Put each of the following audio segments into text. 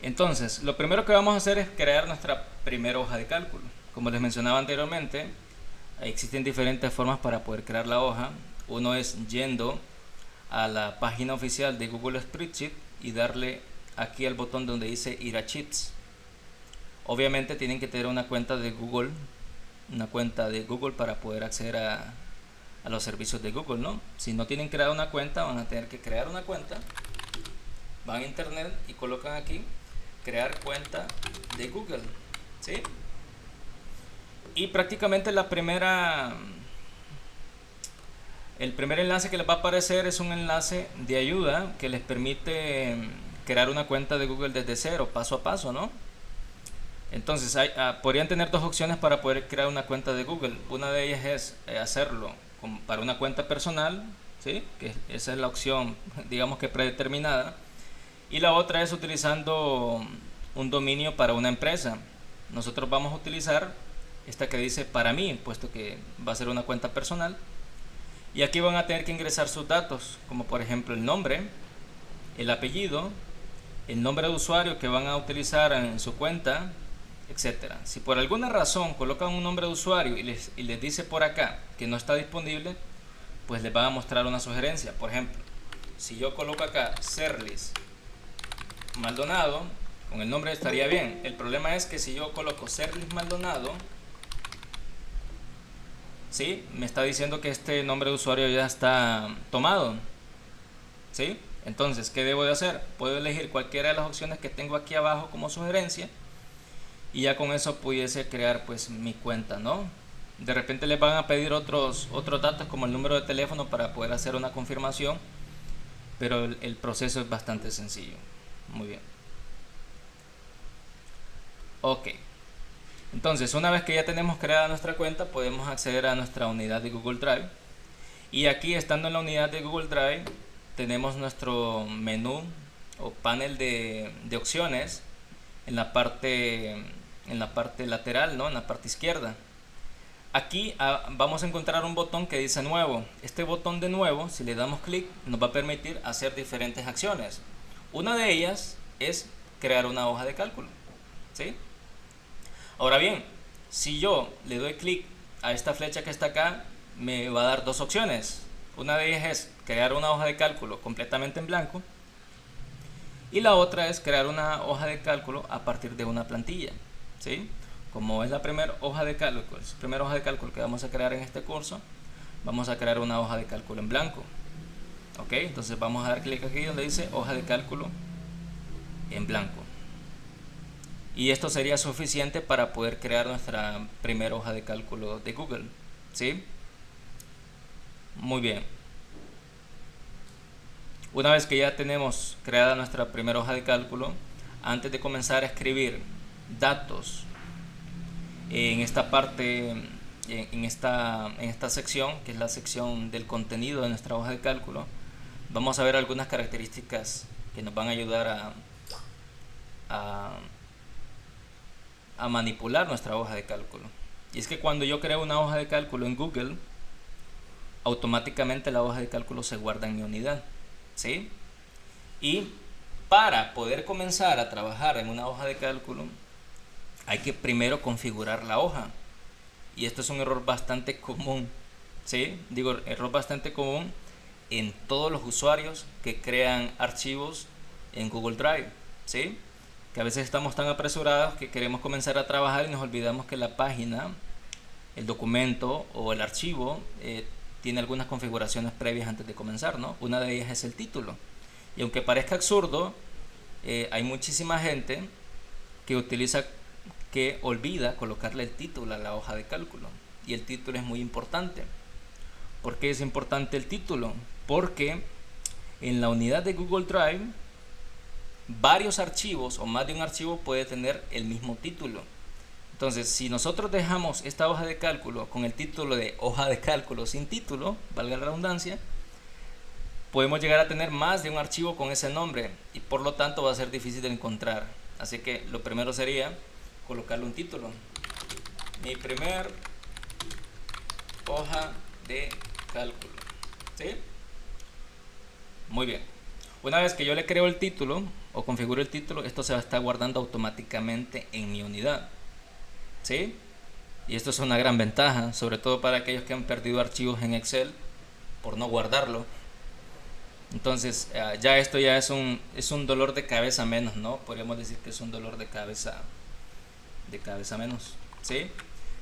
Entonces, lo primero que vamos a hacer es crear nuestra primera hoja de cálculo. Como les mencionaba anteriormente, existen diferentes formas para poder crear la hoja. Uno es yendo a la página oficial de Google Spreadsheet y darle aquí al botón donde dice ir a Sheets. Obviamente tienen que tener una cuenta de Google, para poder acceder a los servicios de Google, ¿no? Si no tienen creada una cuenta, van a tener que crear una cuenta. Van a internet y colocan aquí crear cuenta de Google, ¿sí? Y prácticamente el primer enlace que les va a aparecer es un enlace de ayuda que les permite crear una cuenta de Google desde cero, paso a paso, ¿no? Entonces podrían tener dos opciones para poder crear una cuenta de Google. Una de ellas es hacerlo para una cuenta personal, ¿sí? Que esa es la opción, digamos que predeterminada. Y la otra es utilizando un dominio para una empresa. Nosotros vamos a utilizar esta que dice para mí, puesto que va a ser una cuenta personal. Y aquí van a tener que ingresar sus datos, como por ejemplo el nombre, el apellido, el nombre de usuario que van a utilizar en su cuenta, etcétera. Si por alguna razón colocan un nombre de usuario y les dice por acá que no está disponible, pues les van a mostrar una sugerencia. Por ejemplo, si yo coloco acá Serlis Maldonado, con el nombre estaría bien. El problema es que si yo coloco Serlis Maldonado, ¿sí? Me está diciendo que este nombre de usuario ya está tomado, ¿sí? Entonces, ¿qué debo de hacer? Puedo elegir cualquiera de las opciones que tengo aquí abajo como sugerencia y ya con eso pudiese crear pues mi cuenta, ¿no? De repente les van a pedir otros datos como el número de teléfono para poder hacer una confirmación, pero el proceso es bastante sencillo. Muy bien. Ok. Entonces, una vez que ya tenemos creada nuestra cuenta, podemos acceder a nuestra unidad de Google Drive. Y aquí, estando en la unidad de Google Drive, tenemos nuestro menú o panel de opciones en la parte lateral, ¿no? En la parte izquierda. Aquí vamos a encontrar un botón que dice nuevo. Este botón de nuevo, si le damos clic, nos va a permitir hacer diferentes acciones. Una de ellas es crear una hoja de cálculo, ¿sí? Ahora bien, si yo le doy clic a esta flecha que está acá, me va a dar dos opciones. Una de ellas es crear una hoja de cálculo completamente en blanco y la otra es crear una hoja de cálculo a partir de una plantilla, ¿sí? Como es la primera hoja de cálculo que vamos a crear en este curso, vamos a crear una hoja de cálculo en blanco. Ok, entonces vamos a dar clic aquí donde dice hoja de cálculo en blanco. Y esto sería suficiente para poder crear nuestra primera hoja de cálculo de Google, ¿sí? Muy bien. Una vez que ya tenemos creada nuestra primera hoja de cálculo, antes de comenzar a escribir datos en esta parte, en esta sección, que es la sección del contenido de nuestra hoja de cálculo, vamos a ver algunas características que nos van a ayudar a manipular nuestra hoja de cálculo. Y es que cuando yo creo una hoja de cálculo en Google, automáticamente la hoja de cálculo se guarda en mi unidad, ¿sí? Y para poder comenzar a trabajar en una hoja de cálculo, hay que primero configurar la hoja. Y esto es un error bastante común, ¿sí? Digo, error bastante común en todos los usuarios que crean archivos en Google Drive, ¿sí? Que a veces estamos tan apresurados que queremos comenzar a trabajar y nos olvidamos que la página, el documento o el archivo tiene algunas configuraciones previas antes de comenzar, ¿no? Una de ellas es el título. Y aunque parezca absurdo, hay muchísima gente que olvida colocarle el título a la hoja de cálculo. Y el título es muy importante. ¿Por qué es importante el título? Porque en la unidad de Google Drive, varios archivos o más de un archivo puede tener el mismo título. Entonces, si nosotros dejamos esta hoja de cálculo con el título de hoja de cálculo sin título, valga la redundancia, podemos llegar a tener más de un archivo con ese nombre y por lo tanto va a ser difícil de encontrar. Así que lo primero sería colocarle un título. Mi primer hoja de cálculo, ¿sí? Muy bien. Una vez que yo le creo el título, o configuro el título, esto se va a estar guardando automáticamente en mi unidad, ¿sí? Y esto es una gran ventaja, sobre todo para aquellos que han perdido archivos en Excel por no guardarlo. Entonces ya esto ya es un dolor de cabeza menos, ¿no? Podríamos decir que es un dolor de cabeza menos, ¿sí?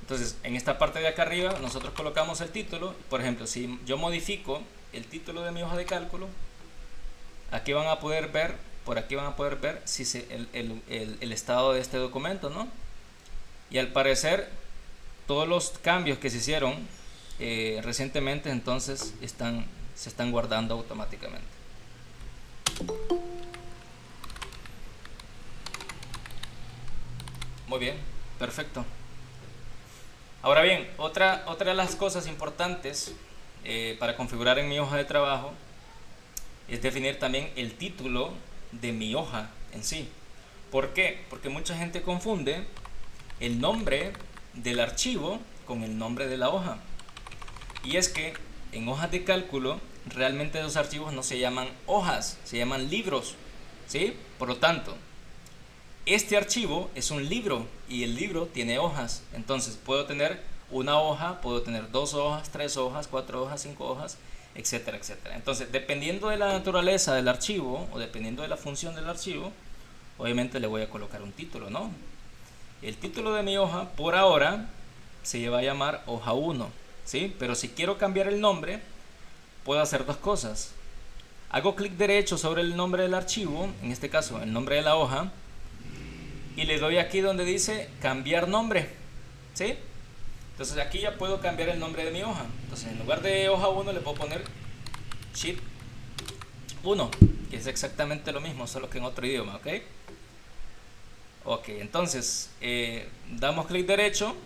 Entonces en esta parte de acá arriba nosotros colocamos el título. Por ejemplo, si yo modifico el título de mi hoja de cálculo, aquí van a poder ver, por aquí van a poder ver si el estado de este documento, ¿no? Y al parecer todos los cambios que se hicieron recientemente entonces se están guardando automáticamente. Muy bien, perfecto. Ahora bien, otra de las cosas importantes para configurar en mi hoja de trabajo es definir también el título de mi hoja en sí. ¿Por qué? Porque mucha gente confunde el nombre del archivo con el nombre de la hoja. Y es que en hojas de cálculo realmente los archivos no se llaman hojas, se llaman libros, ¿sí? Por lo tanto, este archivo es un libro y el libro tiene hojas. Entonces puedo tener una hoja, puedo tener 2 hojas, 3 hojas, 4 hojas, 5 hojas, etcétera, etcétera. Entonces, dependiendo de la naturaleza del archivo o dependiendo de la función del archivo, obviamente le voy a colocar un título, ¿no? El título de mi hoja por ahora se va a llamar hoja 1, ¿sí? Pero si quiero cambiar el nombre, puedo hacer dos cosas. Hago clic derecho sobre el nombre del archivo, en este caso el nombre de la hoja, y le doy aquí donde dice cambiar nombre, ¿sí? Entonces aquí ya puedo cambiar el nombre de mi hoja. Entonces en lugar de hoja 1 le puedo poner sheet 1, que es exactamente lo mismo, solo que en otro idioma, ¿ok? Ok, entonces damos clic derecho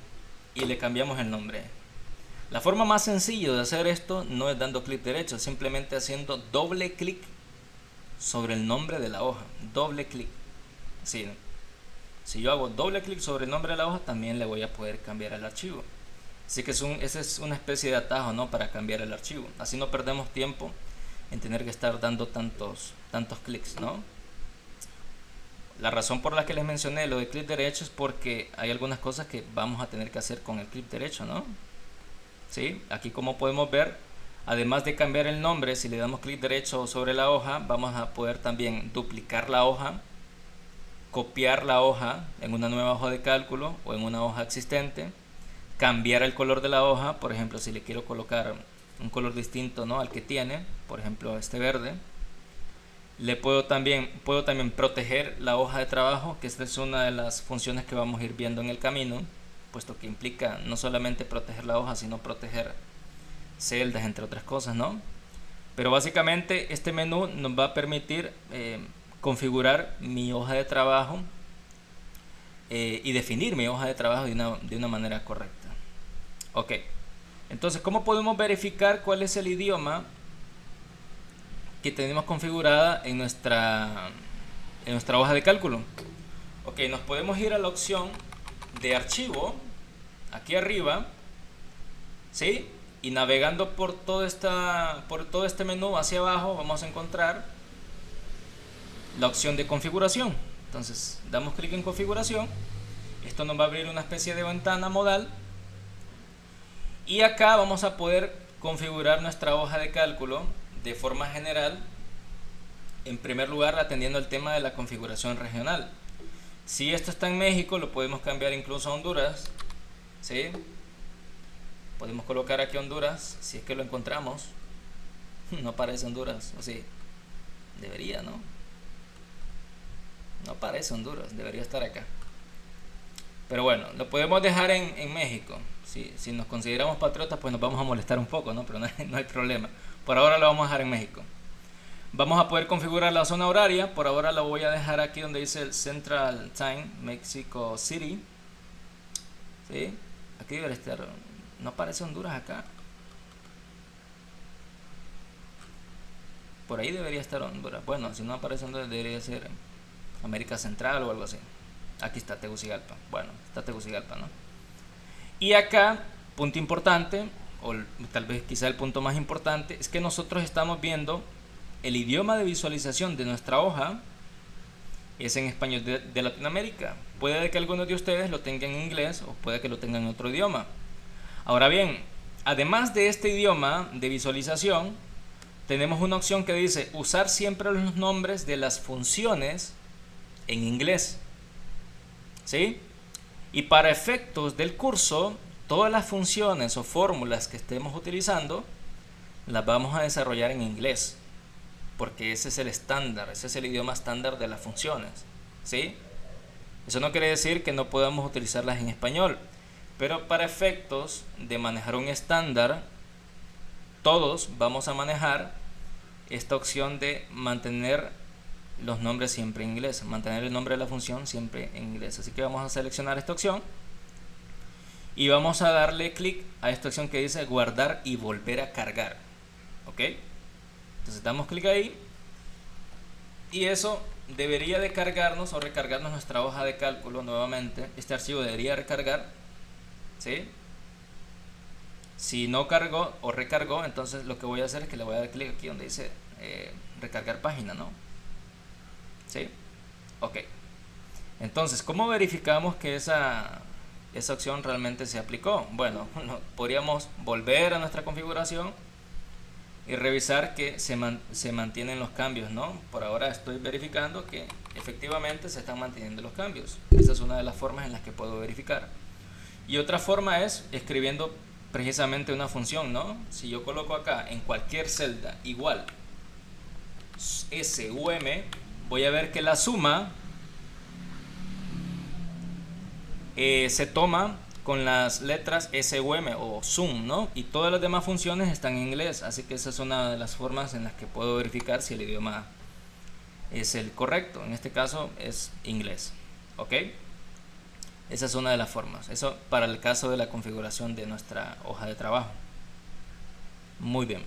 y le cambiamos el nombre. La forma más sencilla de hacer esto no es dando clic derecho, simplemente haciendo doble clic sobre el nombre de la hoja. Doble clic. Sí, si yo hago doble clic sobre el nombre de la hoja, también le voy a poder cambiar el archivo. Así que esa es una especie de atajo, ¿no? Para cambiar el archivo. Así no perdemos tiempo en tener que estar dando tantos clics, ¿no? La razón por la que les mencioné lo de clic derecho es porque hay algunas cosas que vamos a tener que hacer con el clic derecho, ¿no? ¿Sí? Aquí, como podemos ver, además de cambiar el nombre, si le damos clic derecho sobre la hoja, vamos a poder también duplicar la hoja, copiar la hoja en una nueva hoja de cálculo o en una hoja existente, cambiar el color de la hoja. Por ejemplo, si le quiero colocar un color distinto, ¿no?, al que tiene, por ejemplo este verde, puedo también proteger la hoja de trabajo, que esta es una de las funciones que vamos a ir viendo en el camino, puesto que implica no solamente proteger la hoja, sino proteger celdas, entre otras cosas, ¿no? Pero básicamente este menú nos va a permitir configurar mi hoja de trabajo y definir mi hoja de trabajo de una manera correcta. Ok, entonces, ¿cómo podemos verificar cuál es el idioma que tenemos configurada en nuestra hoja de cálculo? Ok, nos podemos ir a la opción de archivo, aquí arriba, ¿sí? Y navegando por todo este menú hacia abajo, vamos a encontrar la opción de configuración. Entonces damos clic en configuración, esto nos va a abrir una especie de ventana modal, y acá vamos a poder configurar nuestra hoja de cálculo de forma general. En primer lugar, atendiendo el tema de la configuración regional. Si esto está en México, lo podemos cambiar incluso a Honduras, ¿sí? Podemos colocar aquí Honduras, si es que lo encontramos. No aparece Honduras, o sí, debería, ¿no? No aparece Honduras, debería estar acá. Pero bueno, lo podemos dejar en México. Si nos consideramos patriotas, pues nos vamos a molestar un poco, ¿no? Pero no hay problema. Por ahora lo vamos a dejar en México. Vamos a poder configurar la zona horaria. Por ahora lo voy a dejar aquí donde dice el Central Time, Mexico City, ¿sí? Aquí debería estar. No aparece Honduras acá. Por ahí debería estar Honduras. Bueno, si no aparece Honduras, debería ser América Central o algo así. Aquí está Tegucigalpa. Bueno, está Tegucigalpa, ¿no? Y acá, punto importante, o tal vez quizá el punto más importante, es que nosotros estamos viendo el idioma de visualización de nuestra hoja es en español de Latinoamérica. Puede que algunos de ustedes lo tengan en inglés o puede que lo tengan en otro idioma. Ahora bien, además de este idioma de visualización, tenemos una opción que dice usar siempre los nombres de las funciones en inglés. ¿Sí? Y para efectos del curso, todas las funciones o fórmulas que estemos utilizando las vamos a desarrollar en inglés, porque ese es el estándar, ese es el idioma estándar de las funciones. ¿Sí? Eso no quiere decir que no podamos utilizarlas en español, pero para efectos de manejar un estándar, todos vamos a manejar esta opción de mantener los nombres siempre en inglés, mantener el nombre de la función siempre en inglés. Así que vamos a seleccionar esta opción y vamos a darle clic a esta opción que dice guardar y volver a cargar. ¿Ok? Entonces damos clic ahí y eso debería de cargarnos o recargarnos nuestra hoja de cálculo nuevamente. Este archivo debería recargar. ¿Sí? Si no cargó o recargó, entonces lo que voy a hacer es que le voy a dar clic aquí donde dice recargar página, ¿no? ¿Sí? Ok. Entonces, ¿cómo verificamos que esa opción realmente se aplicó? Bueno, podríamos volver a nuestra configuración y revisar que se mantienen los cambios, ¿no? Por ahora estoy verificando que efectivamente se están manteniendo los cambios. Esa es una de las formas en las que puedo verificar. Y otra forma es escribiendo precisamente una función, ¿no? Si yo coloco acá en cualquier celda igual SUM, voy a ver que la suma se toma con las letras SUM o SUM, ¿no? Y todas las demás funciones están en inglés, así que esa es una de las formas en las que puedo verificar si el idioma es el correcto. En este caso es inglés, ¿ok? Esa es una de las formas. Eso para el caso de la configuración de nuestra hoja de trabajo. Muy bien.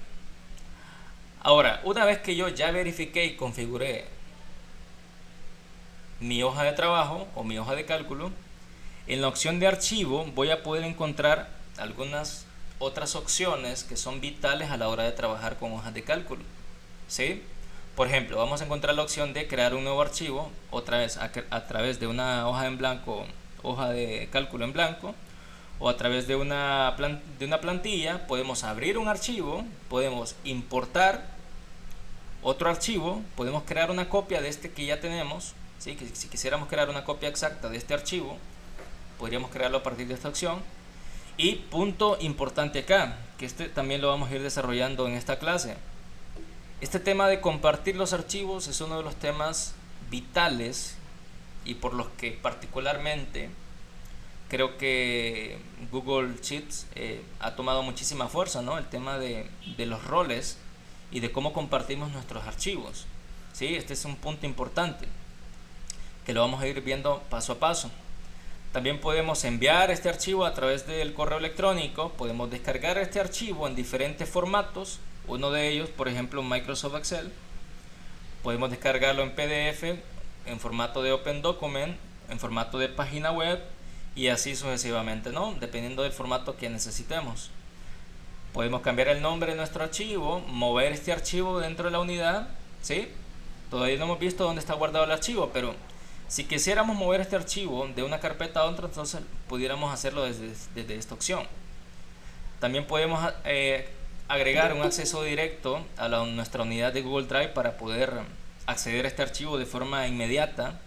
Ahora, una vez que yo ya verifiqué y configuré mi hoja de trabajo o mi hoja de cálculo, en la opción de archivo voy a poder encontrar algunas otras opciones que son vitales a la hora de trabajar con hojas de cálculo. ¿Sí? Por ejemplo, vamos a encontrar la opción de crear un nuevo archivo, otra vez a través de una hoja en blanco, hoja de cálculo en blanco, o a través de una plantilla. Podemos abrir un archivo, podemos importar otro archivo, podemos crear una copia de este que ya tenemos. ¿Sí? Que si quisiéramos crear una copia exacta de este archivo, podríamos crearlo a partir de esta opción. Y punto importante acá, que este también lo vamos a ir desarrollando en esta clase. Este tema de compartir los archivos es uno de los temas vitales y por los que particularmente creo que Google Sheets ha tomado muchísima fuerza, ¿no? El tema de los roles y de cómo compartimos nuestros archivos. ¿Sí? Este es un punto importante que lo vamos a ir viendo paso a paso. También podemos enviar este archivo a través del correo electrónico, podemos descargar este archivo en diferentes formatos, uno de ellos, por ejemplo, Microsoft Excel. Podemos descargarlo en PDF, en formato de Open Document, en formato de página web y así sucesivamente, ¿no? Dependiendo del formato que necesitemos. Podemos cambiar el nombre de nuestro archivo, mover este archivo dentro de la unidad, ¿sí? Todavía no hemos visto dónde está guardado el archivo, pero si quisiéramos mover este archivo de una carpeta a otra, entonces pudiéramos hacerlo desde esta opción. También podemos agregar un acceso directo a nuestra unidad de Google Drive para poder acceder a este archivo de forma inmediata.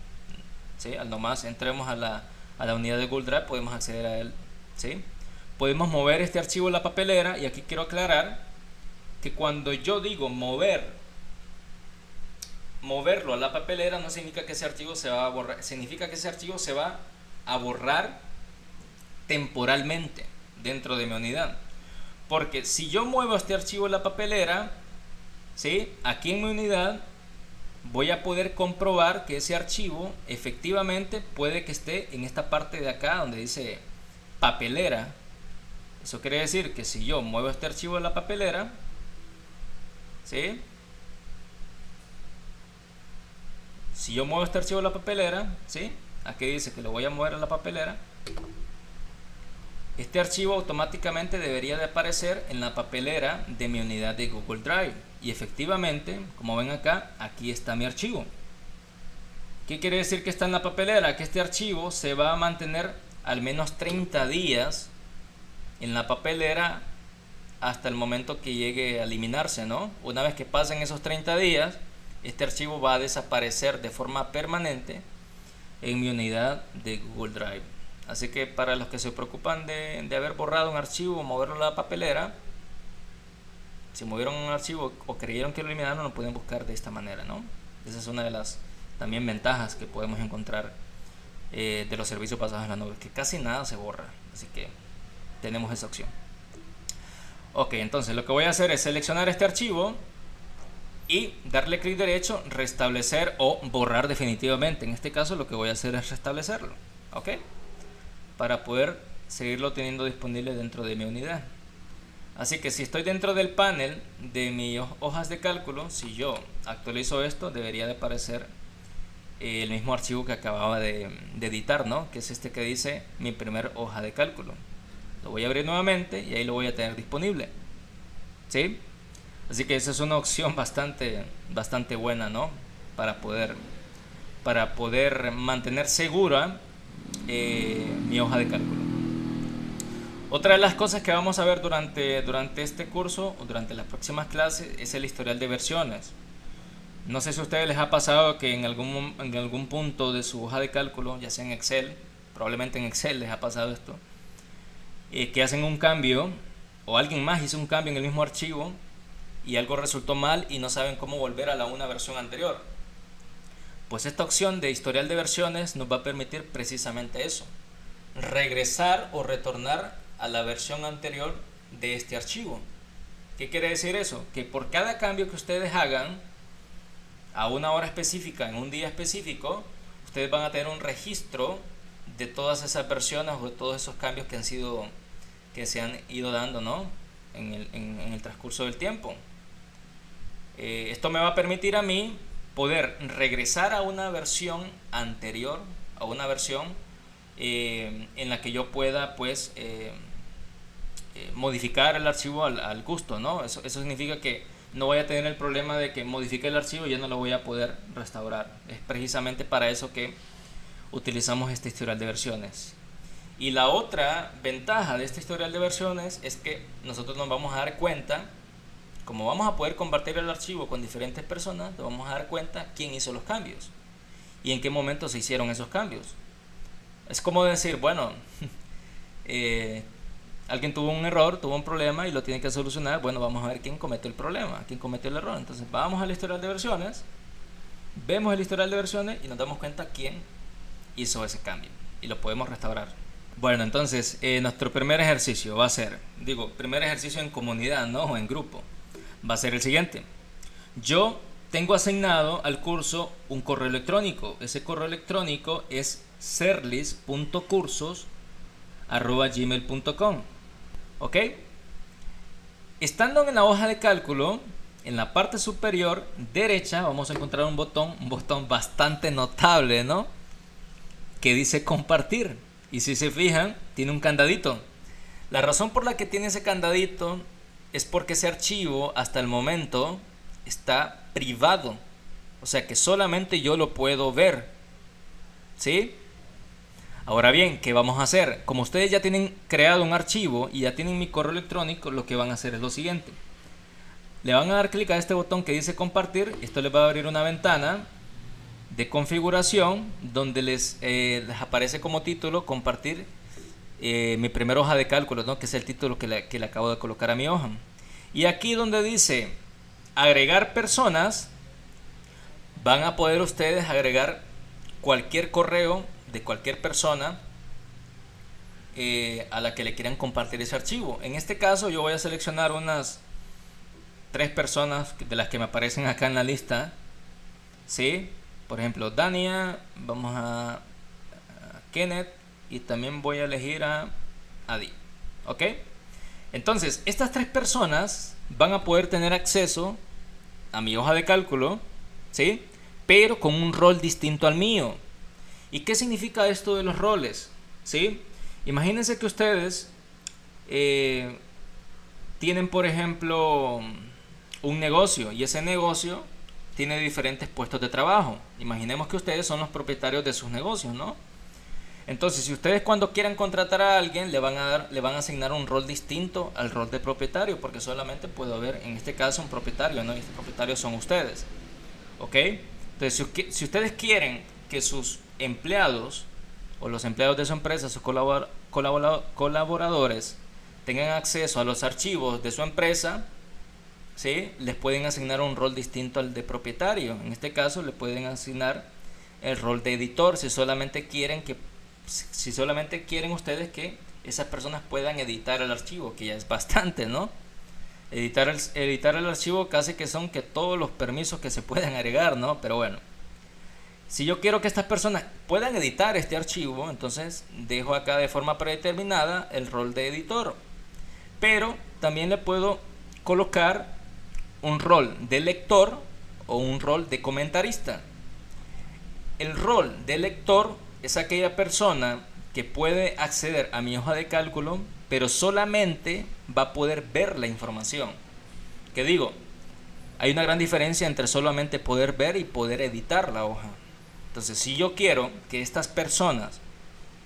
¿Sí? Al nomás entremos a la unidad de Google Drive podemos acceder a él. ¿Sí? Podemos mover este archivo a la papelera, y aquí quiero aclarar que cuando yo digo moverlo a la papelera no significa que ese archivo se va a borrar, significa que ese archivo se va a borrar temporalmente dentro de mi unidad. Porque si yo muevo este archivo a la papelera, ¿sí? Aquí en mi unidad voy a poder comprobar que ese archivo efectivamente puede que esté en esta parte de acá donde dice papelera. Eso quiere decir que si yo muevo este archivo a la papelera, ¿sí? Si yo muevo este archivo a la papelera, ¿sí? Aquí dice que lo voy a mover a la papelera. Este archivo automáticamente debería de aparecer en la papelera de mi unidad de Google Drive. Y efectivamente, como ven acá, aquí está mi archivo. ¿Qué quiere decir que está en la papelera? Que este archivo se va a mantener al menos 30 días en la papelera hasta el momento que llegue a eliminarse, ¿no? Una vez que pasen esos 30 días, este archivo va a desaparecer de forma permanente en mi unidad de Google Drive. Así que para los que se preocupan de haber borrado un archivo o moverlo a la papelera, si movieron un archivo o creyeron que lo eliminaron, lo pueden buscar de esta manera, ¿no? Esa es una de las también ventajas que podemos encontrar de los servicios basados en la nube, que casi nada se borra, así que tenemos esa opción. Ok, entonces lo que voy a hacer es seleccionar este archivo y darle clic derecho, restablecer o borrar definitivamente. En este caso lo que voy a hacer es restablecerlo, ok, para poder seguirlo teniendo disponible dentro de mi unidad. Así que si estoy dentro del panel de mis hojas de cálculo, si yo actualizo esto, debería de aparecer el mismo archivo que acababa de editar, ¿no? Que es este que dice mi primer hoja de cálculo. Lo voy a abrir nuevamente y ahí lo voy a tener disponible, ¿sí? Así que esa es una opción bastante buena, ¿no? Para poder mantener segura mi hoja de cálculo. Otra de las cosas que vamos a ver durante este curso o durante las próximas clases es el historial de versiones. No sé si a ustedes les ha pasado que en algún punto de su hoja de cálculo, ya sea en Excel, probablemente en Excel les ha pasado esto, que hacen un cambio o alguien más hizo un cambio en el mismo archivo y algo resultó mal y no saben cómo volver a una versión anterior. Pues esta opción de historial de versiones nos va a permitir precisamente eso, regresar o retornar a la versión anterior de este archivo. ¿Qué quiere decir eso? Que por cada cambio que ustedes hagan a una hora específica, en un día específico, ustedes van a tener un registro de todas esas versiones o de todos esos cambios que se han ido dando, ¿no? en el transcurso del tiempo. Esto me va a permitir a mí poder regresar a una versión anterior, a una versión en la que yo pueda pues modificar el archivo al gusto, ¿no? Eso significa que no voy a tener el problema de que modifique el archivo y ya no lo voy a poder restaurar. Es precisamente para eso que utilizamos este historial de versiones. Y la otra ventaja de este historial de versiones es que nosotros nos vamos a dar cuenta, como vamos a poder compartir el archivo con diferentes personas, nos vamos a dar cuenta quién hizo los cambios y en qué momento se hicieron esos cambios. Es como decir, bueno, alguien tuvo un error, tuvo un problema y lo tiene que solucionar. Bueno, vamos a ver quién cometió el problema, quién cometió el error. Entonces vamos al historial de versiones, vemos el historial de versiones y nos damos cuenta quién hizo ese cambio y lo podemos restaurar. Bueno, entonces nuestro primer ejercicio va a ser, primer ejercicio en comunidad, ¿no? O en grupo, va a ser el siguiente. Yo tengo asignado al curso un correo electrónico. Ese correo electrónico es serlis.cursos@gmail.com. ¿Ok? Estando en la hoja de cálculo, en la parte superior derecha vamos a encontrar un botón bastante notable, ¿no? Que dice compartir. Y si se fijan, tiene un candadito. La razón por la que tiene ese candadito es porque ese archivo hasta el momento está privado. O sea que solamente yo lo puedo ver, ¿sí? Ahora bien, ¿qué vamos a hacer? Como ustedes ya tienen creado un archivo y ya tienen mi correo electrónico, lo que van a hacer es lo siguiente. Le van a dar clic a este botón que dice compartir. Esto les va a abrir una ventana de configuración donde les aparece como título compartir mi primera hoja de cálculo, ¿no? Que es el título que le acabo de colocar a mi hoja. Y aquí donde dice agregar personas, van a poder ustedes agregar cualquier correo de cualquier persona a la que le quieran compartir ese archivo. En este caso yo voy a seleccionar unas 3 personas de las que me aparecen acá en la lista, ¿sí? Por ejemplo, Dania, vamos a Kenneth y también voy a elegir a Adi. ¿Ok? Entonces, estas 3 personas van a poder tener acceso a mi hoja de cálculo, ¿sí? Pero con un rol distinto al mío. ¿Y qué significa esto de los roles? ¿Sí? Imagínense que ustedes tienen, por ejemplo, un negocio y ese negocio tiene diferentes puestos de trabajo. Imaginemos que ustedes son los propietarios de sus negocios, ¿no? Entonces, si ustedes cuando quieran contratar a alguien le van a asignar un rol distinto al rol de propietario, porque solamente puede haber en este caso un propietario, ¿no? Y este propietario son ustedes, ¿ok? Entonces, si ustedes quieren que sus empleados o los empleados de su empresa, sus colaboradores, tengan acceso a los archivos de su empresa, ¿sí? Les pueden asignar un rol distinto al de propietario. En este caso, le pueden asignar el rol de editor si solamente quieren ustedes que esas personas puedan editar el archivo, que ya es bastante, ¿no? Editar el archivo casi que son que todos los permisos que se puedan agregar, ¿no? Pero bueno, si yo quiero que estas personas puedan editar este archivo, entonces dejo acá de forma predeterminada el rol de editor. Pero también le puedo colocar un rol de lector o un rol de comentarista. El rol de lector es aquella persona que puede acceder a mi hoja de cálculo, pero solamente va a poder ver la información. ¿Qué digo? Hay una gran diferencia entre solamente poder ver y poder editar la hoja. Entonces, si yo quiero que estas personas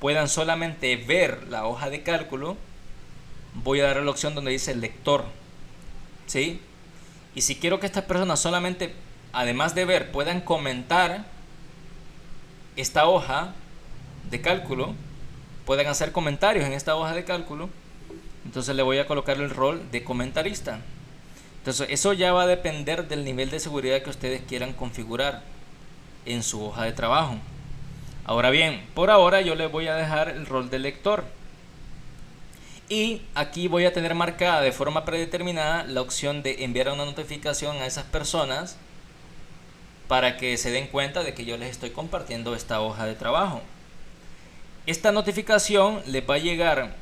puedan solamente ver la hoja de cálculo, voy a dar la opción donde dice lector, ¿sí? Y si quiero que estas personas solamente, además de ver, puedan comentar esta hoja de cálculo, puedan hacer comentarios en esta hoja de cálculo, entonces le voy a colocar el rol de comentarista. Entonces eso ya va a depender del nivel de seguridad que ustedes quieran configurar en su hoja de trabajo. Ahora bien, por ahora yo les voy a dejar el rol de lector. Y aquí voy a tener marcada de forma predeterminada la opción de enviar una notificación a esas personas para que se den cuenta de que yo les estoy compartiendo esta hoja de trabajo. Esta notificación les va a llegar,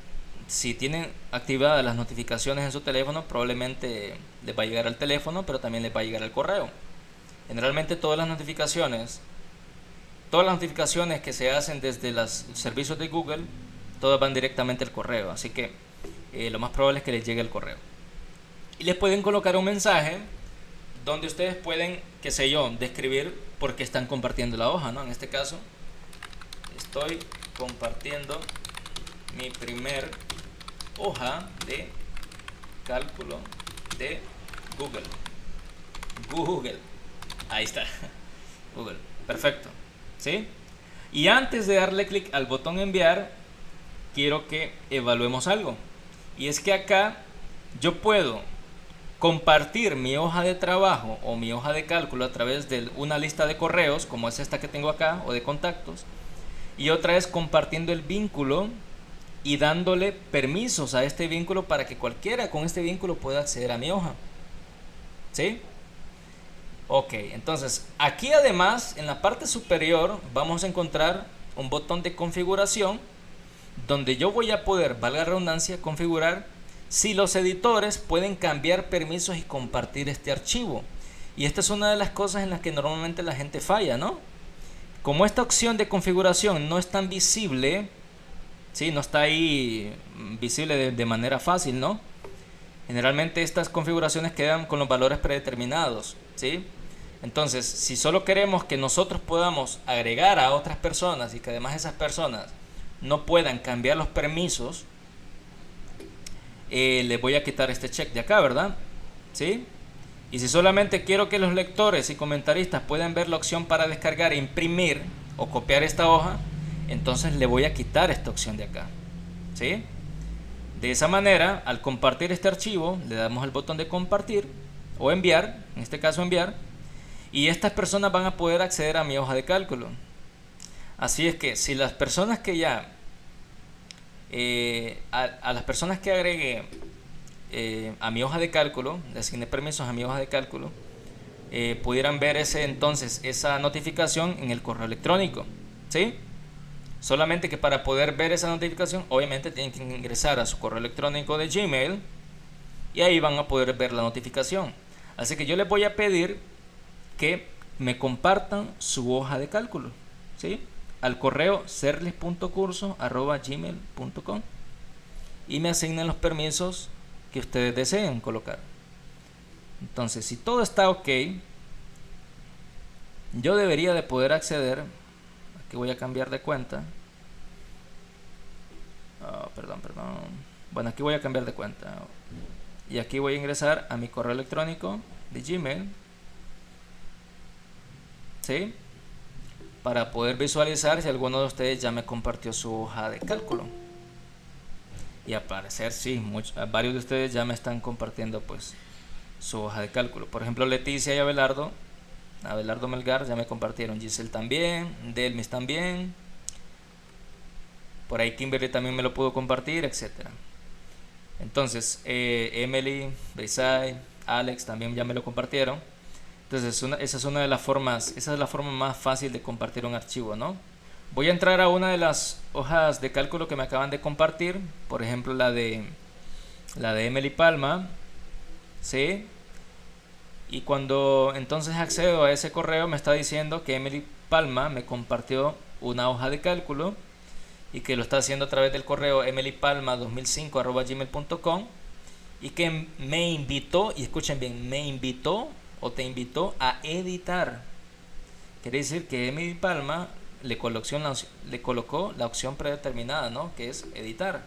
si tienen activadas las notificaciones en su teléfono, probablemente les va a llegar al teléfono, pero también les va a llegar al correo. Generalmente todas las notificaciones que se hacen desde los servicios de Google, todas van directamente al correo, así que lo más probable es que les llegue el correo. Y les pueden colocar un mensaje donde ustedes pueden, qué sé yo, describir por qué están compartiendo la hoja, ¿no? En este caso, estoy compartiendo mi primer hoja de cálculo de Google. Ahí está. Google. Perfecto. ¿Sí? Y antes de darle clic al botón enviar, quiero que evaluemos algo. Y es que acá yo puedo compartir mi hoja de trabajo o mi hoja de cálculo a través de una lista de correos, como es esta que tengo acá, o de contactos. Y otra es compartiendo el vínculo y dándole permisos a este vínculo para que cualquiera con este vínculo pueda acceder a mi hoja. ¿Sí? Ok, entonces aquí además en la parte superior vamos a encontrar un botón de configuración donde yo voy a poder, valga la redundancia, configurar si los editores pueden cambiar permisos y compartir este archivo. Y esta es una de las cosas en las que normalmente la gente falla, ¿no? Como esta opción de configuración no es tan visible, ¿sí? No está ahí visible de manera fácil, ¿no? Generalmente estas configuraciones quedan con los valores predeterminados, ¿sí? Entonces, si solo queremos que nosotros podamos agregar a otras personas y que además esas personas no puedan cambiar los permisos, le voy a quitar este check de acá, ¿verdad? ¿Sí? Y si solamente quiero que los lectores y comentaristas puedan ver la opción para descargar e imprimir o copiar esta hoja, entonces le voy a quitar esta opción de acá, ¿sí? De esa manera, al compartir este archivo, le damos el botón de compartir o enviar, en este caso enviar, y estas personas van a poder acceder a mi hoja de cálculo. Así es que si las personas que ya, a las personas que agregué a mi hoja de cálculo, le asigné permisos a mi hoja de cálculo, pudieran ver esa notificación en el correo electrónico, ¿sí? Solamente que para poder ver esa notificación, obviamente tienen que ingresar a su correo electrónico de Gmail y ahí van a poder ver la notificación. Así que yo les voy a pedir que me compartan su hoja de cálculo, ¿sí? Al correo serles.curso@gmail.com y me asignen los permisos que ustedes deseen colocar. Entonces, si todo está ok, yo debería de poder acceder. Aquí voy a cambiar de cuenta. Perdón. Bueno, aquí voy a cambiar de cuenta. Y aquí voy a ingresar a mi correo electrónico de Gmail. ¿Sí? Para poder visualizar si alguno de ustedes ya me compartió su hoja de cálculo. Y al parecer sí, varios de ustedes ya me están compartiendo pues su hoja de cálculo. Por ejemplo, Leticia y Abelardo Melgar ya me compartieron. Giselle también, Delmis también. Por ahí Kimberly también me lo pudo compartir, etcétera. Entonces, Emily, Beisay, Alex también ya me lo compartieron. Entonces, esa es una de las formas, esa es la forma más fácil de compartir un archivo, ¿no? Voy a entrar a una de las hojas de cálculo que me acaban de compartir, por ejemplo la de Emily Palma, ¿sí? Y cuando entonces accedo a ese correo me está diciendo que Emily Palma me compartió una hoja de cálculo y que lo está haciendo a través del correo emilypalma2005@gmail.com y que me invitó, y escuchen bien, me invitó o te invitó a editar. Quiere decir que Emily Palma le colocó la opción predeterminada, ¿no? Que es editar.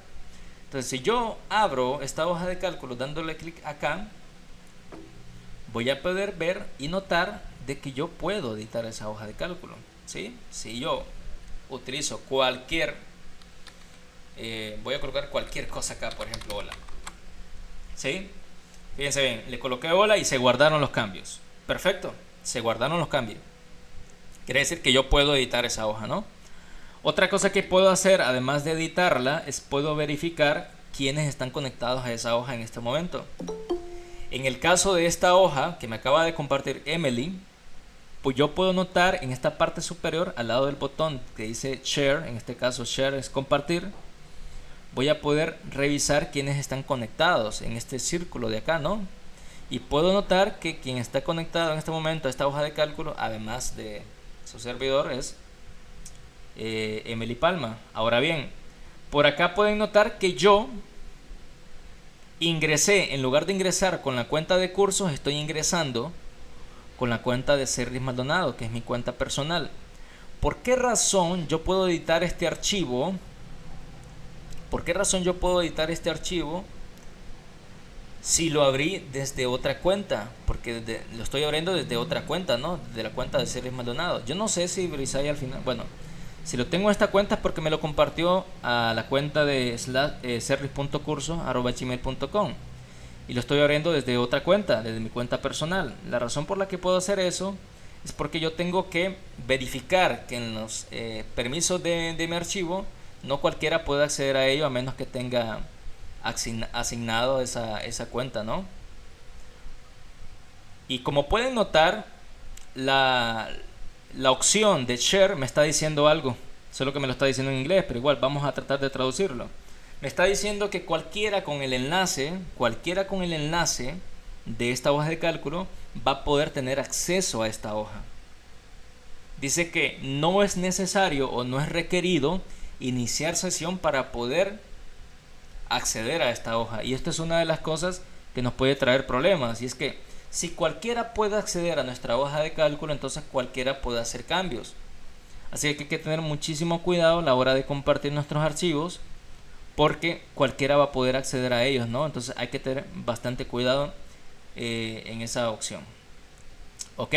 Entonces, si yo abro esta hoja de cálculo dándole clic acá, voy a poder ver y notar de que yo puedo editar esa hoja de cálculo, ¿sí? Si yo utilizo cualquier, voy a colocar cualquier cosa acá, por ejemplo, hola, ¿sí? Fíjense bien, le coloqué hola y se guardaron los cambios. Perfecto, se guardaron los cambios. Quiere decir que yo puedo editar esa hoja, ¿no? Otra cosa que puedo hacer, además de editarla, es puedo verificar quiénes están conectados a esa hoja en este momento. En el caso de esta hoja que me acaba de compartir Emily, pues yo puedo notar en esta parte superior, al lado del botón que dice Share, en este caso Share es compartir, voy a poder revisar quiénes están conectados en este círculo de acá, ¿no? Y puedo notar que quien está conectado en este momento a esta hoja de cálculo, además de su servidor, es Emily Palma. Ahora bien, por acá pueden notar que yo ingresé, en lugar de ingresar con la cuenta de cursos, estoy ingresando con la cuenta de Sergis Maldonado, que es mi cuenta personal. ¿Por qué razón yo puedo editar este archivo? ¿Por qué razón yo puedo editar este archivo si lo abrí desde otra cuenta? Porque lo estoy abriendo desde otra cuenta, ¿no? Desde la cuenta de Sergis Maldonado. Yo no sé si Brisay al final, bueno, si lo tengo en esta cuenta es porque me lo compartió a la cuenta de sergis.curso@gmail.com y lo estoy abriendo desde otra cuenta, desde mi cuenta personal. La razón por la que puedo hacer eso es porque yo tengo que verificar que en los permisos de mi archivo no cualquiera puede acceder a ello a menos que tenga asignado esa cuenta, ¿no? Y como pueden notar, la opción de share me está diciendo algo, solo que me lo está diciendo en inglés, pero igual vamos a tratar de traducirlo. Me está diciendo que cualquiera con el enlace de esta hoja de cálculo va a poder tener acceso a esta hoja. Dice que no es necesario o no es requerido iniciar sesión para poder acceder a esta hoja, y esto es una de las cosas que nos puede traer problemas, y es que si cualquiera puede acceder a nuestra hoja de cálculo, entonces cualquiera puede hacer cambios. Así que hay que tener muchísimo cuidado a la hora de compartir nuestros archivos, porque cualquiera va a poder acceder a ellos, ¿no? Entonces hay que tener bastante cuidado en esa opción. ¿Ok?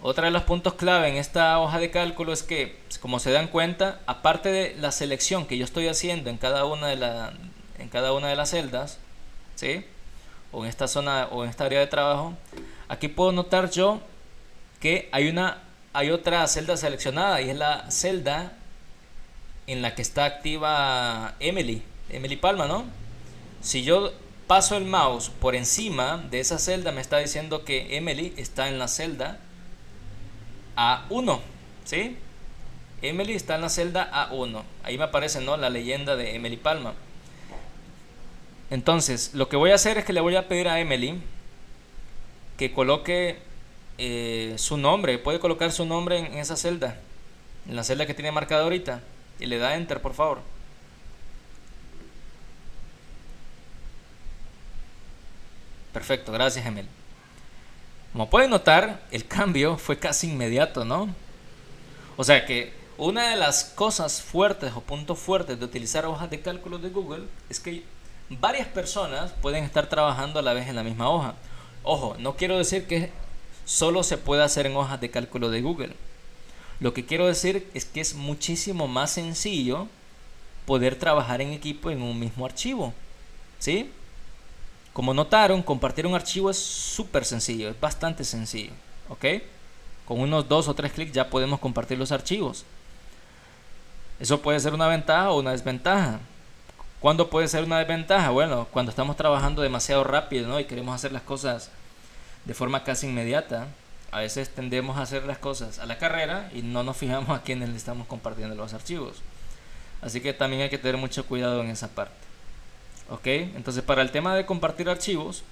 Otro de los puntos clave en esta hoja de cálculo es que, como se dan cuenta, aparte de la selección que yo estoy haciendo en cada una de las celdas, ¿sí? O en esta zona o en esta área de trabajo, aquí puedo notar yo que hay otra celda seleccionada, y es la celda en la que está activa Emily Palma, ¿no? Si yo paso el mouse por encima de esa celda, me está diciendo que Emily está en la celda A1, ¿sí? Emily está en la celda A1. Ahí me aparece, ¿no?, la leyenda de Emily Palma. Entonces, lo que voy a hacer es que le voy a pedir a Emily que coloque su nombre. Puede colocar su nombre en esa celda, en la celda que tiene marcada ahorita, y le da enter, por favor. Perfecto, gracias, Emily. Como pueden notar, el cambio fue casi inmediato, ¿no? O sea que una de las cosas fuertes o puntos fuertes de utilizar hojas de cálculo de Google es que varias personas pueden estar trabajando a la vez en la misma hoja. Ojo, no quiero decir que solo se puede hacer en hojas de cálculo de Google. Lo que quiero decir es que es muchísimo más sencillo poder trabajar en equipo en un mismo archivo, ¿sí? Como notaron, compartir un archivo es súper sencillo, es bastante sencillo, ¿ok? Con unos 2 o 3 clics ya podemos compartir los archivos. Eso puede ser una ventaja o una desventaja. ¿Cuándo puede ser una desventaja? Bueno, cuando estamos trabajando demasiado rápido, ¿no? Y queremos hacer las cosas de forma casi inmediata. A veces tendemos a hacer las cosas a la carrera y no nos fijamos a quiénes le estamos compartiendo los archivos. Así que también hay que tener mucho cuidado en esa parte. ¿Ok? Entonces, para el tema de compartir archivos,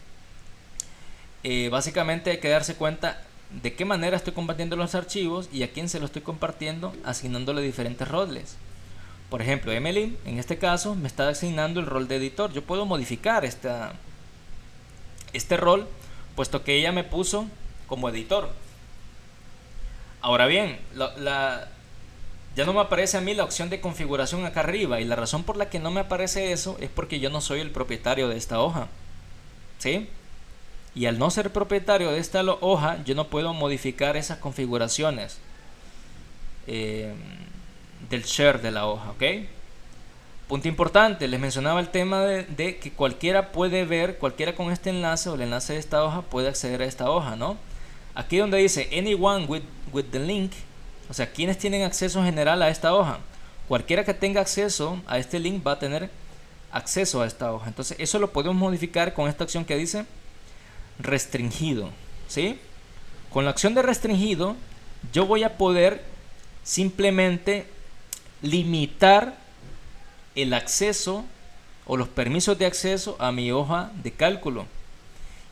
básicamente hay que darse cuenta de qué manera estoy compartiendo los archivos y a quién se los estoy compartiendo, asignándole diferentes roles. Por ejemplo, Emily, en este caso, me está asignando el rol de editor. Yo puedo modificar este rol, puesto que ella me puso como editor. Ahora bien, ya no me aparece a mí la opción de configuración acá arriba, y la razón por la que no me aparece eso es porque yo no soy el propietario de esta hoja, ¿sí? Y al no ser propietario de esta hoja, yo no puedo modificar esas configuraciones del share de la hoja, ¿ok? Punto importante, les mencionaba el tema de que cualquiera puede ver, cualquiera con este enlace o el enlace de esta hoja puede acceder a esta hoja, ¿no? Aquí donde dice anyone with the link, o sea, quienes tienen acceso general a esta hoja. Cualquiera que tenga acceso a este link va a tener acceso a esta hoja. Entonces eso lo podemos modificar con esta opción que dice restringido, ¿sí? Con la opción de restringido yo voy a poder simplemente limitar el acceso o los permisos de acceso a mi hoja de cálculo.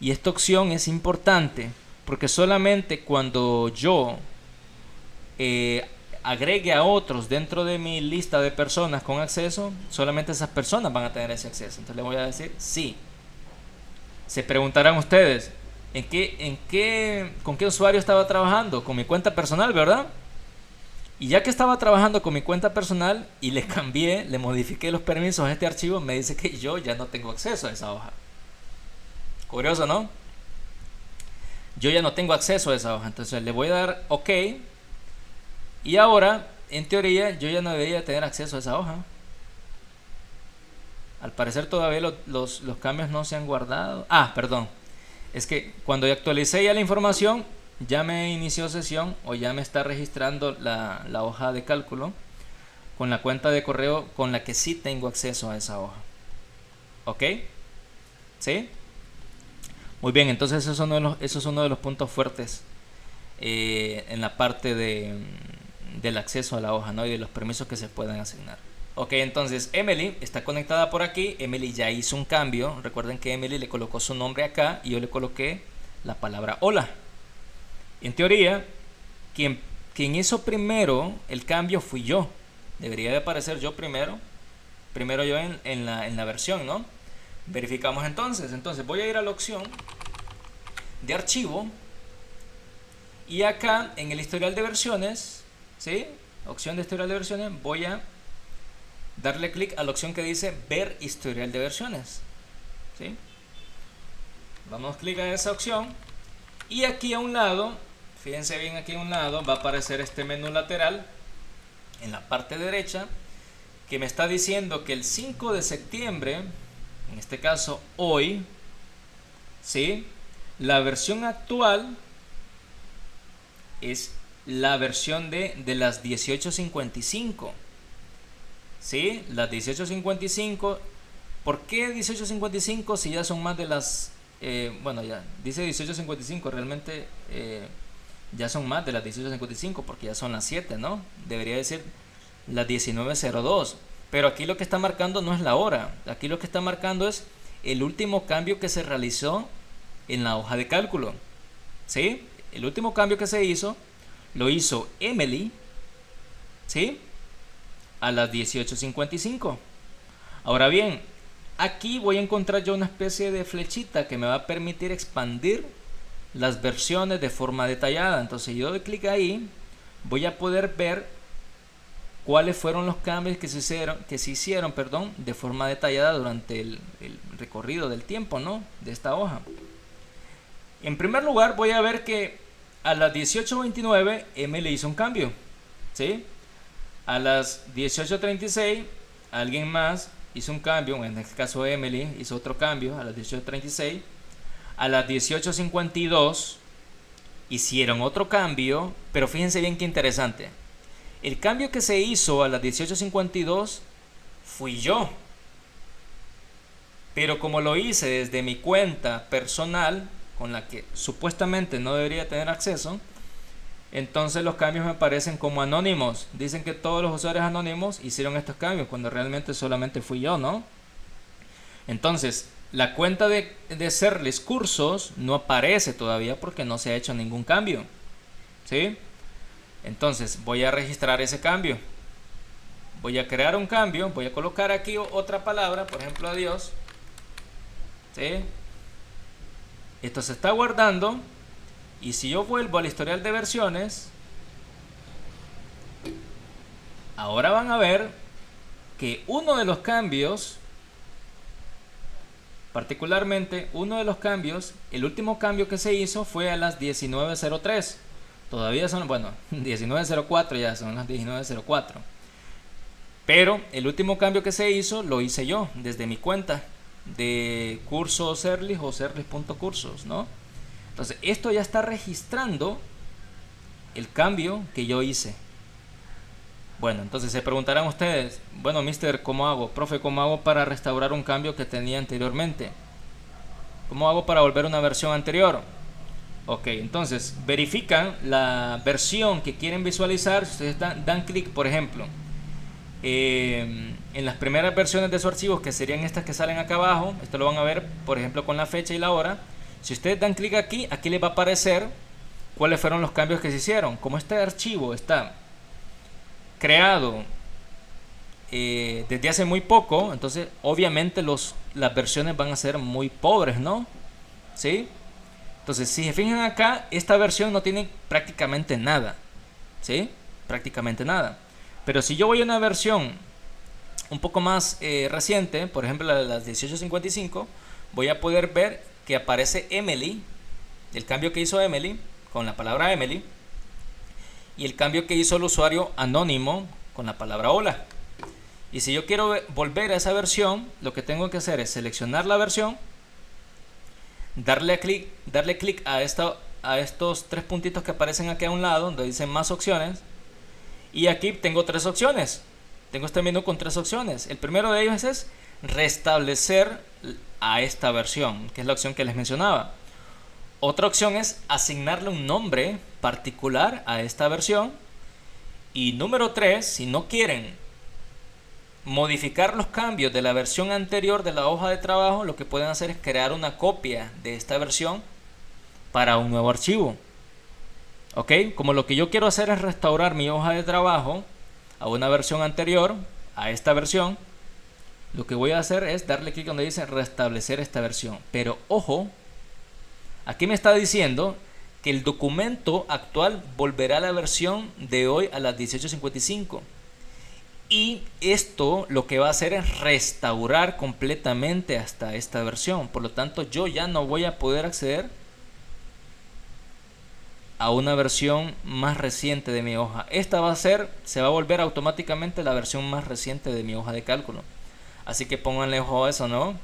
Y esta opción es importante porque solamente cuando yo agregue a otros dentro de mi lista de personas con acceso, solamente esas personas van a tener ese acceso. Entonces le voy a decir sí. Se preguntarán ustedes, ¿con qué usuario estaba trabajando? Con mi cuenta personal, ¿verdad? Y ya que estaba trabajando con mi cuenta personal y le cambié, le modifiqué los permisos a este archivo, me dice que yo ya no tengo acceso a esa hoja. Curioso, ¿no? Yo ya no tengo acceso a esa hoja. Entonces le voy a dar OK. Y ahora, en teoría, yo ya no debería tener acceso a esa hoja. Al parecer todavía los cambios no se han guardado. Ah, perdón. Es que cuando actualicé ya la información, ya me inició sesión o ya me está registrando la hoja de cálculo con la cuenta de correo con la que sí tengo acceso a esa hoja. ¿Ok? ¿Sí? Muy bien, entonces eso es uno de los puntos fuertes en la parte del acceso a la hoja, ¿no? Y de los permisos que se puedan asignar. Ok, entonces Emily está conectada por aquí. Emily ya hizo un cambio. Recuerden que Emily le colocó su nombre acá y yo le coloqué la palabra hola. En teoría, quien hizo primero el cambio fui yo. Debería de aparecer yo primero yo en la versión, ¿no? Verificamos entonces. Entonces voy a ir a la opción de archivo y acá en el historial de versiones, ¿sí? Opción de historial de versiones, voy a darle clic a la opción que dice ver historial de versiones, ¿sí? Damos clic a esa opción y aquí a un lado, fíjense bien, aquí a un lado va a aparecer este menú lateral en la parte derecha que me está diciendo que el 5 de septiembre, en este caso hoy, ¿sí? La versión actual es la versión de las 18:55, ¿sí? Las 18:55. ¿Por qué 18:55 si ya son más de las... bueno, ya dice 18:55, realmente ya son más de las 18:55 porque ya son las 7, ¿no? Debería decir las 19:02. Pero aquí lo que está marcando no es la hora. Aquí lo que está marcando es el último cambio que se realizó en la hoja de cálculo, ¿sí? El último cambio que se hizo lo hizo Emily, ¿sí? A las 18:55. Ahora bien, aquí voy a encontrar yo una especie de flechita que me va a permitir expandir las versiones de forma detallada. Entonces yo doy clic ahí, voy a poder ver cuáles fueron los cambios que se hicieron, perdón, de forma detallada durante el recorrido del tiempo, ¿no?, de esta hoja. En primer lugar voy a ver que a las 18:29 Emily hizo un cambio, ¿sí? A las 18:36 alguien más hizo un cambio, en este caso Emily hizo otro cambio a las 18:36. A las 18:52 hicieron otro cambio, pero fíjense bien qué interesante. El cambio que se hizo a las 18:52 fui yo, pero como lo hice desde mi cuenta personal, con la que supuestamente no debería tener acceso, entonces los cambios me aparecen como anónimos. Dicen que todos los usuarios anónimos hicieron estos cambios, cuando realmente solamente fui yo, ¿no? Entonces, la cuenta de Serlis Cursos no aparece todavía porque no se ha hecho ningún cambio, ¿sí? Entonces, voy a registrar ese cambio. Voy a crear un cambio, voy a colocar aquí otra palabra, por ejemplo, adiós, ¿sí? Esto se está guardando, y si yo vuelvo al historial de versiones, ahora van a ver que uno de los cambios, particularmente uno de los cambios, el último cambio que se hizo fue a las 19:03. Todavía son, bueno, 19:04, ya son las 19:04. Pero el último cambio que se hizo lo hice yo desde mi cuenta de curso Serlis o serlis.cursos, ¿no? Entonces esto ya está registrando el cambio que yo hice. Bueno, entonces se preguntarán ustedes, bueno, mister, ¿cómo hago? Profe, ¿cómo hago para restaurar un cambio que tenía anteriormente? ¿Cómo hago para volver a una versión anterior? Ok, entonces verifican la versión que quieren visualizar. Si ustedes dan clic, por ejemplo, en las primeras versiones de su archivo, que serían estas que salen acá abajo, esto lo van a ver, por ejemplo, con la fecha y la hora. Si ustedes dan clic aquí, aquí les va a aparecer cuáles fueron los cambios que se hicieron. Como este archivo está creado desde hace muy poco, entonces obviamente las versiones van a ser muy pobres, ¿no? ¿Sí? Entonces, si se fijan acá, esta versión no tiene prácticamente nada, ¿sí? Prácticamente nada. Pero si yo voy a una versión un poco más reciente, por ejemplo la de las 18:55, voy a poder ver que aparece Emily, el cambio que hizo Emily con la palabra Emily, y el cambio que hizo el usuario anónimo con la palabra hola. Y si yo quiero volver a esa versión, lo que tengo que hacer es seleccionar la versión, darle clic a estos tres puntitos que aparecen aquí a un lado, donde dicen más opciones, y aquí tengo tres opciones. Tengo este menú con tres opciones. El primero de ellos es restablecer a esta versión, que es la opción que les mencionaba. Otra opción es asignarle un nombre particular a esta versión. Y número 3, si no quieren modificar los cambios de la versión anterior de la hoja de trabajo, lo que pueden hacer es crear una copia de esta versión para un nuevo archivo. ¿Ok? Como lo que yo quiero hacer es restaurar mi hoja de trabajo a una versión anterior, a esta versión, lo que voy a hacer es darle clic donde dice restablecer esta versión. Pero ojo, aquí me está diciendo que el documento actual volverá a la versión de hoy a las 18:55. Y esto lo que va a hacer es restaurar completamente hasta esta versión. Por lo tanto, yo ya no voy a poder acceder a una versión más reciente de mi hoja. Esta se va a volver automáticamente la versión más reciente de mi hoja de cálculo. Así que pónganle ojo a eso, ¿no?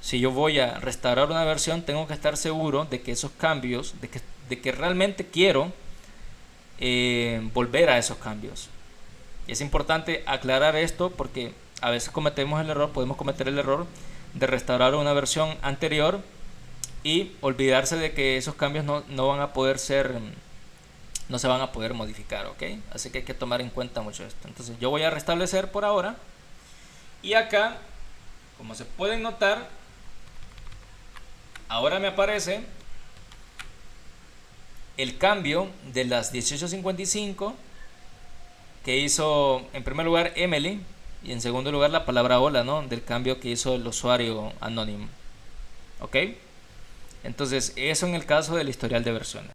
Si yo voy a restaurar una versión, tengo que estar seguro de que esos cambios, de que realmente quiero volver a esos cambios. Y es importante aclarar esto porque a veces podemos cometer el error de restaurar una versión anterior y olvidarse de que esos cambios no van a poder no se van a poder modificar, ¿ok? Así que hay que tomar en cuenta mucho esto. Entonces yo voy a restablecer por ahora. Y acá, como se pueden notar, ahora me aparece el cambio de las 18:55 que hizo en primer lugar Emily y en segundo lugar la palabra hola, ¿no? Del cambio que hizo el usuario anónimo. ¿Ok? Entonces, eso en el caso del historial de versiones.